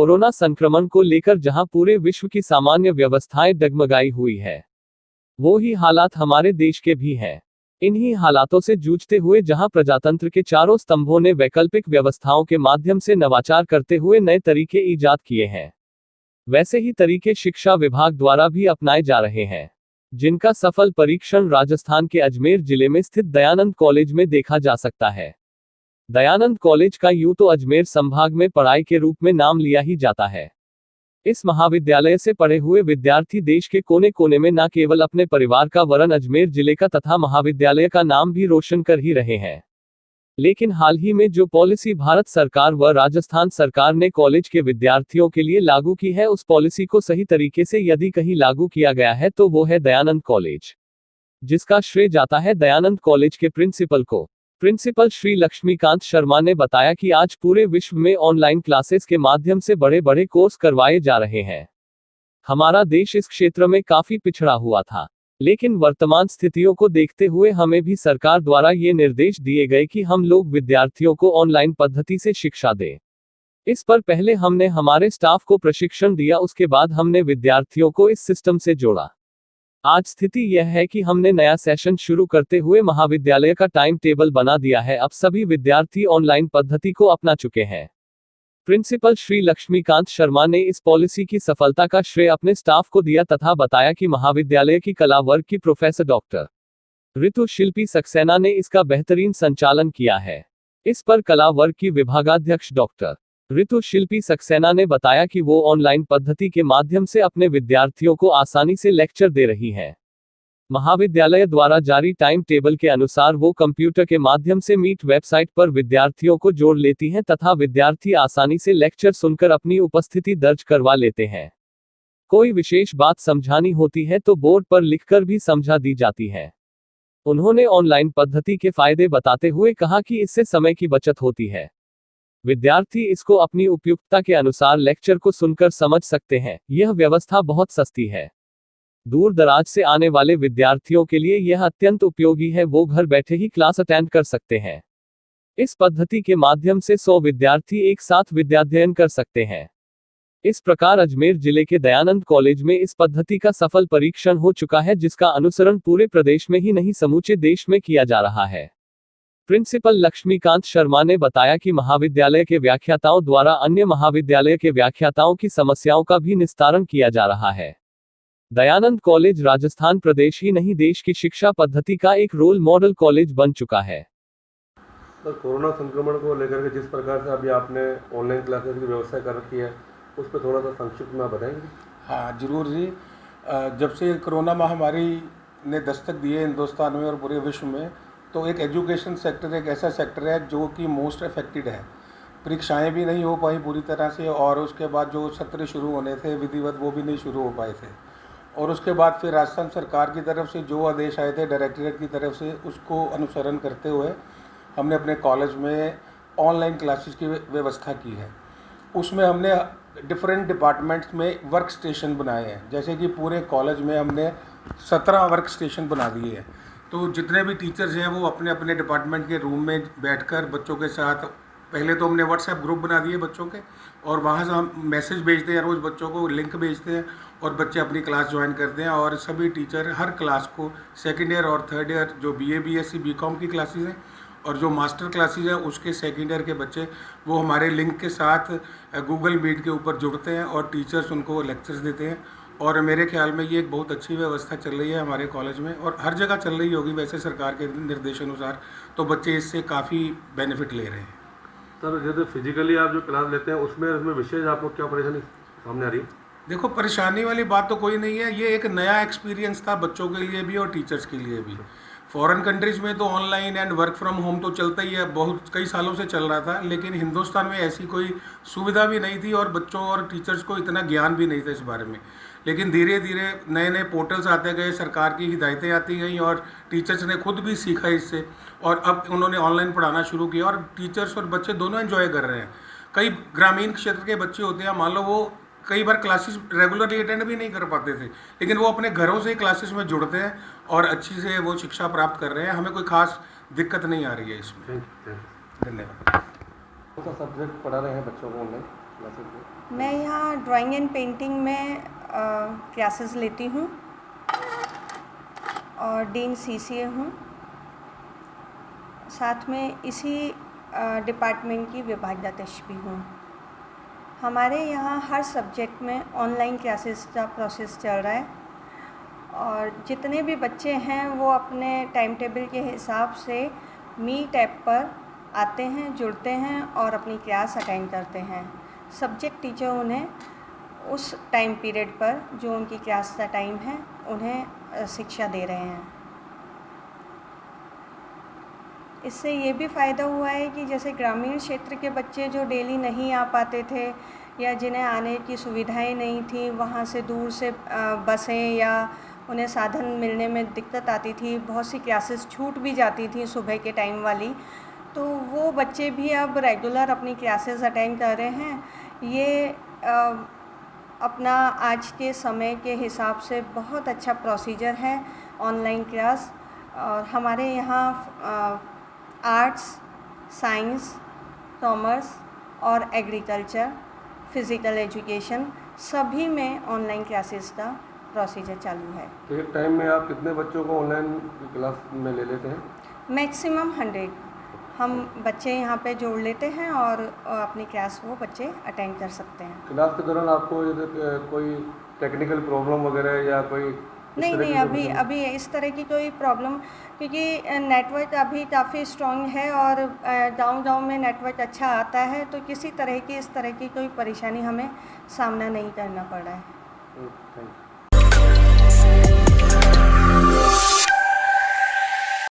Corona संक्रमण को लेकर जहां पूरे विश्व की सामान्य व्यवस्थाएं डगमगाई हुई है, वो ही हालात हमारे देश के भी हैं। इन्हीं हालातों से जूझते हुए जहां प्रजातंत्र के चारों स्तंभों ने वैकल्पिक व्यवस्थाओं के माध्यम से नवाचार करते हुए नए तरीके ईजाद किए हैं, वैसे ही तरीके शिक्षा विभाग द्वारा भी अपनाए जा रहे हैं, जिनका सफल परीक्षण राजस्थान के अजमेर जिले में स्थित दयानंद कॉलेज में देखा जा सकता है। दयानंद कॉलेज का यूं तो अजमेर संभाग में पढ़ाई के रूप में नाम लिया ही जाता है। इस महाविद्यालय से पढ़े हुए विद्यार्थी देश के कोने कोने में न केवल अपने परिवार का वरन अजमेर जिले का तथा महाविद्यालय का नाम भी रोशन कर ही रहे हैं। लेकिन हाल ही में जो पॉलिसी भारत सरकार व राजस्थान सरकार ने कॉलेज के विद्यार्थियों के लिए लागू की है, उस पॉलिसी को सही तरीके से यदि कहीं लागू किया गया है तो वो है दयानंद कॉलेज, जिसका श्रेय जाता है दयानंद कॉलेज के प्रिंसिपल को। प्रिंसिपल श्री लक्ष्मीकांत शर्मा ने बताया कि आज पूरे विश्व में ऑनलाइन क्लासेस के माध्यम से बड़े बड़े कोर्स करवाए जा रहे हैं। हमारा देश इस क्षेत्र में काफी पिछड़ा हुआ था, लेकिन वर्तमान स्थितियों को देखते हुए हमें भी सरकार द्वारा ये निर्देश दिए गए कि हम लोग विद्यार्थियों को ऑनलाइन पद्धति से शिक्षा दें। इस पर पहले हमने हमारे स्टाफ को प्रशिक्षण दिया, उसके बाद हमने विद्यार्थियों को इस सिस्टम से जोड़ा। आज स्थिति यह है कि हमने नया सेशन शुरू करते हुए महाविद्यालय का टाइम टेबल बना दिया है। अब सभी विद्यार्थी ऑनलाइन पद्धति को अपना चुके हैं। प्रिंसिपल श्री लक्ष्मीकांत शर्मा ने इस पॉलिसी की सफलता का श्रेय अपने स्टाफ को दिया तथा बताया कि महाविद्यालय की कला वर्ग की प्रोफेसर डॉक्टर ऋतु शिल्पी सक्सेना ने इसका बेहतरीन संचालन किया है। इस पर कला वर्ग की विभागाध्यक्ष डॉक्टर ऋतु शिल्पी सक्सेना ने बताया कि वो ऑनलाइन पद्धति के माध्यम से अपने विद्यार्थियों को आसानी से लेक्चर दे रही हैं। महाविद्यालय द्वारा जारी टाइम टेबल के अनुसार वो कंप्यूटर के माध्यम से मीट वेबसाइट पर विद्यार्थियों को जोड़ लेती हैं तथा विद्यार्थी आसानी से लेक्चर सुनकर अपनी उपस्थिति दर्ज करवा लेते हैं। कोई विशेष बात समझानी होती है तो बोर्ड पर लिखकर भी समझा दी जाती है। उन्होंने ऑनलाइन पद्धति के फायदे बताते हुए कहा कि इससे समय की बचत होती है। विद्यार्थी इसको अपनी उपयुक्तता के अनुसार लेक्चर को सुनकर समझ सकते हैं। यह व्यवस्था बहुत सस्ती है। दूर दराज से आने वाले विद्यार्थियों के लिए यह अत्यंत उपयोगी है, वो घर बैठे ही क्लास अटेंड कर सकते हैं। इस पद्धति के माध्यम से 100 विद्यार्थी एक साथ विद्याध्ययन कर सकते हैं। इस प्रकार अजमेर जिले के दयानंद कॉलेज में इस पद्धति का सफल परीक्षण हो चुका है, जिसका अनुसरण पूरे प्रदेश में ही नहीं समूचे देश में किया जा रहा है। प्रिंसिपल लक्ष्मीकांत शर्मा ने बताया कि महाविद्यालय के व्याख्याताओं द्वारा अन्य महाविद्यालय के व्याख्याताओं की समस्याओं का भी निस्तारण किया जा रहा है। दयानंद कॉलेज राजस्थान प्रदेश ही नहीं देश की शिक्षा पद्धति का एक रोल मॉडल कॉलेज बन चुका है। तो कोरोना संक्रमण को लेकर के जिस प्रकार से अभी आपने ऑनलाइन क्लासेस की व्यवस्था कर रखी है, उस पर थोड़ा सा संक्षिप्त में बताएंगे? हाँ जरूर जी। जब से कोरोना महामारी ने दस्तक दी है हिंदुस्तान में और पूरे विश्व में, तो एक एजुकेशन सेक्टर एक ऐसा सेक्टर है जो कि मोस्ट अफेक्टेड है। परीक्षाएं भी नहीं हो पाई पूरी तरह से, और उसके बाद जो सत्र शुरू होने थे विधिवत वो भी नहीं शुरू हो पाए थे। और उसके बाद फिर राजस्थान सरकार की तरफ से जो आदेश आए थे डायरेक्टरेट की तरफ से, उसको अनुसरण करते हुए हमने अपने कॉलेज में ऑनलाइन क्लासेस की व्यवस्था की है। उसमें हमने डिफरेंट डिपार्टमेंट्स में वर्क स्टेशन बनाए हैं। जैसे कि पूरे कॉलेज में हमने 17 वर्क स्टेशन बना दिए हैं। तो जितने भी टीचर्स हैं वो अपने अपने डिपार्टमेंट के रूम में बैठकर बच्चों के साथ, पहले तो हमने व्हाट्सएप ग्रुप बना दिए बच्चों के, और वहाँ से हम मैसेज भेजते हैं, रोज़ बच्चों को लिंक भेजते हैं और बच्चे अपनी क्लास ज्वाइन करते हैं। और सभी टीचर हर क्लास को सेकेंड ईयर और थर्ड ईयर जो BA BSc BCom की क्लासेस हैं और जो मास्टर क्लासेस हैं उसके सेकेंड ईयर के बच्चे वो हमारे लिंक के साथ गूगल मीट के ऊपर जुड़ते हैं और टीचर्स उनको लेक्चर्स देते हैं। और मेरे ख्याल में ये एक बहुत अच्छी व्यवस्था चल रही है हमारे कॉलेज में, और हर जगह चल रही होगी वैसे सरकार के निर्देशानुसार। तो बच्चे इससे काफ़ी बेनिफिट ले रहे हैं। सर जैसे फिजिकली आप जो क्लास लेते हैं उसमें विशेष आपको क्या परेशानी सामने आ रही है? देखो, परेशानी वाली बात तो कोई नहीं है। ये एक नया एक्सपीरियंस था बच्चों के लिए भी और टीचर्स के लिए भी। फॉरेन कंट्रीज़ में तो online and work from home तो चलता ही है, बहुत कई सालों से चल रहा था, लेकिन हिंदुस्तान में ऐसी कोई सुविधा भी नहीं थी और बच्चों और टीचर्स को इतना ज्ञान भी नहीं था इस बारे में। लेकिन धीरे धीरे नए नए पोर्टल्स आते गए, सरकार की हिदायतें आती गई और टीचर्स ने खुद भी सीखा इससे, और अब उन्होंने ऑनलाइन पढ़ाना शुरू किया और टीचर्स और बच्चे दोनों एंजॉय कर रहे हैं। कई ग्रामीण क्षेत्र के बच्चे होते हैं, मान लो वो कई बार क्लासेस रेगुलरली अटेंड भी नहीं कर पाते थे, लेकिन वो अपने घरों से क्लासेस में जुड़ते हैं और अच्छी से वो शिक्षा प्राप्त कर रहे हैं। हमें कोई खास दिक्कत नहीं आ रही है इसमें। धन्यवाद। कौन सा सब्जेक्ट पढ़ा रहे हैं बच्चों को ऑनलाइन? क्लासेस में? मैं यहाँ ड्राइंग एंड पेंटिंग में क्लासेस लेती हूँ और डीन सीसीए हूँ। साथ में इसी डिपार्टमेंट की विभागाध्यक्ष भी हूँ। हमारे यहाँ हर सब्जेक्ट में ऑनलाइन क्लासेस का प्रोसेस चल रहा है और जितने भी बच्चे हैं वो अपने टाइम टेबल के हिसाब से मीट ऐप पर आते हैं, जुड़ते हैं और अपनी क्लास अटेंड करते हैं। सब्जेक्ट टीचर उन्हें उस टाइम पीरियड पर जो उनकी क्लास का टाइम है उन्हें शिक्षा दे रहे हैं। इससे ये भी फ़ायदा हुआ है कि जैसे ग्रामीण क्षेत्र के बच्चे जो डेली नहीं आ पाते थे या जिन्हें आने की सुविधाएं नहीं थी, वहाँ से दूर से बसें या उन्हें साधन मिलने में दिक्कत आती थी, बहुत सी क्लासेस छूट भी जाती थी सुबह के टाइम वाली, तो वो बच्चे भी अब रेगुलर अपनी क्लासेस अटेंड कर रहे हैं। ये अपना आज के समय के हिसाब से बहुत अच्छा प्रोसीजर है ऑनलाइन क्लास। और हमारे यहाँ आर्ट्स, साइंस, कॉमर्स और एग्रीकल्चर, फ़िज़िकल एजुकेशन सभी में ऑनलाइन क्लासेस का प्रोसीजर चालू है। तो एक टाइम में आप कितने बच्चों को ऑनलाइन क्लास में ले लेते हैं? मैक्सिमम 100 हम बच्चे यहाँ पे जोड़ लेते हैं और अपनी क्लास वो बच्चे अटेंड कर सकते हैं। क्लास के दौरान आपको जैसे कोई टेक्निकल प्रॉब्लम वगैरह या कोई नहीं, अभी इस तरह की कोई प्रॉब्लम, क्योंकि नेटवर्क अभी काफ़ी स्ट्रॉन्ग है और गांव-गांव में नेटवर्क अच्छा आता है, तो किसी तरह की इस तरह की कोई परेशानी हमें सामना नहीं करना पड़ रहा है। Thank you.